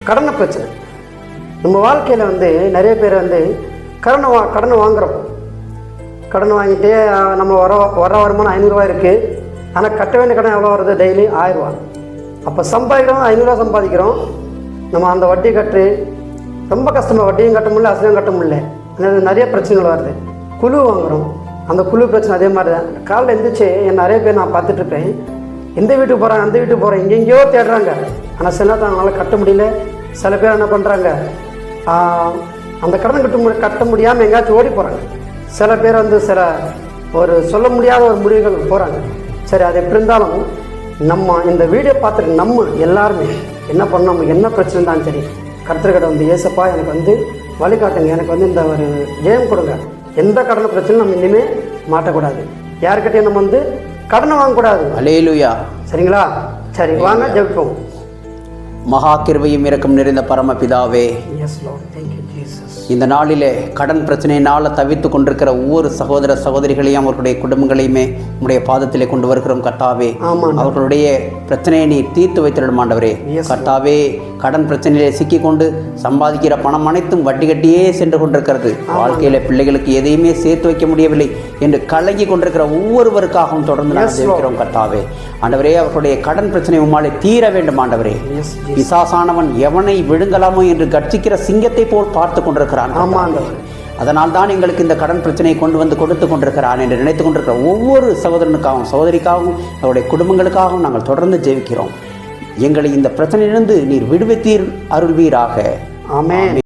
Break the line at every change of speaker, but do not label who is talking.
கடனை பிரச்சனை. நம்ம வாழ்க்கையில் வந்து நிறைய பேர் வந்து கடனை வாங்குகிறோம். கடன் வாங்கிட்டு நம்ம வர வருமானம் 500 இருக்குது. ஆனால் கட்ட வேண்டிய கடன் எவ்வளோ வருது? டெய்லி 1000 ரூபா. அப்போ சம்பாதிக்கிறோம், 500 ரூபா சம்பாதிக்கிறோம். நம்ம அந்த வட்டி கட்டு ரொம்ப கஷ்டமாக, வட்டியும் கட்ட முடியல, அசலும் கட்ட முடியல. நிறைய பிரச்சனைகள் வருது. குழு வாங்குகிறோம், அந்த குழு பிரச்சனை அதே மாதிரி தான். காலையில் எழுந்திரிச்சு நிறைய பேர் நான் பார்த்துட்ருப்பேன், எந்த வீட்டுக்கு போகிறாங்க, அந்த வீட்டுக்கு போகிறேன், எங்கெங்கேயோ தேடுறாங்க. ஆனால் சில நேரத்தில் அவங்களால கட்ட முடியல. சில பேர் என்ன பண்ணுறாங்க, அந்த கடன் கட்ட முடியாமல் எங்கேயாச்சும் ஓடி போகிறாங்க. சில பேர் வந்து ஒரு சொல்ல முடியாத ஒரு முடிவுகள் போகிறாங்க. சரி, அது எப்படி இருந்தாலும் நம்ம இந்த வீடியோ பார்த்துட்டு நம்ம எல்லாருமே என்ன பண்ணோம், நமக்கு என்ன பிரச்சனை இருந்தாலும் சரி, கர்த்தர்கிட்ட வந்து ஏசப்பா எனக்கு வந்து வழிகாட்டுங்க, எனக்கு வந்து இந்த ஒரு ஜெயம் கொடுங்க. எந்த கடனை பிரச்சனையும் நம்ம இனிமேல் மாட்டக்கூடாது. யாருக்கிட்டையும் நம்ம வந்து கடனை வாங்கக்கூடாது.
அல்லேலூயா.
சரிங்களா? சரி, வாங்க ஜெபிப்போம்.
மகா கிருபையும் இரக்கம் நிறைந்த பரமபிதாவே,
yes lord, thank you Jesus.
இந்த நாளிலே கடன் பிரச்சனையினால் தவித்து கொண்டிருக்கிற ஒவ்வொரு சகோதர சகோதரிகளையும் அவர்களுடைய குடும்பங்களையுமே உடைய பாதத்திலே கொண்டு வருகிறோம் கர்த்தாவே. அவர்களுடைய பிரச்சனையை நீ தீர்த்து வைத்திடும் ஆண்டவரே. கர்த்தாவே, கடன் பிரச்சனையிலே சிக்கிக்கொண்டு சம்பாதிக்கிற பணம் அனைத்தும் வட்டி கட்டியே சென்று கொண்டிருக்கிறது. வாழ்க்கையில பிள்ளைகளுக்கு எதையுமே சேர்த்து வைக்க முடியவில்லை என்று கலங்கி கொண்டிருக்கிற ஒவ்வொருவருக்காகவும் தொடர்ந்து நாங்கள் ஜெபிக்கிறோம் கர்த்தாவே. ஆண்டவரே, அவர்களுடைய கடன் பிரச்சனை உம்மாலே தீர வேண்டும் ஆண்டவரே. பிசாசானவன் எவனை விழுங்கலாமோ என்று கர்ஜிக்கிற சிங்கத்தை போல் பார்த்து கொண்டிருக்கிறான். அதனால் தான் எங்களுக்கு இந்த கடன் பிரச்சனையை கொண்டு வந்து கொடுத்து கொண்டிருக்கிறான் என்று நினைத்து கொண்டிருக்கிற ஒவ்வொரு சகோதரனுக்காகவும் சகோதரிக்காகவும் அவருடைய குடும்பங்களுக்காகவும் நாங்கள் தொடர்ந்து ஜெபிக்கிறோம். எங்களை இந்த பிரச்சனையிலிருந்து நீர் விடுவித்தீர் அருள்வீராக. ஆமென்.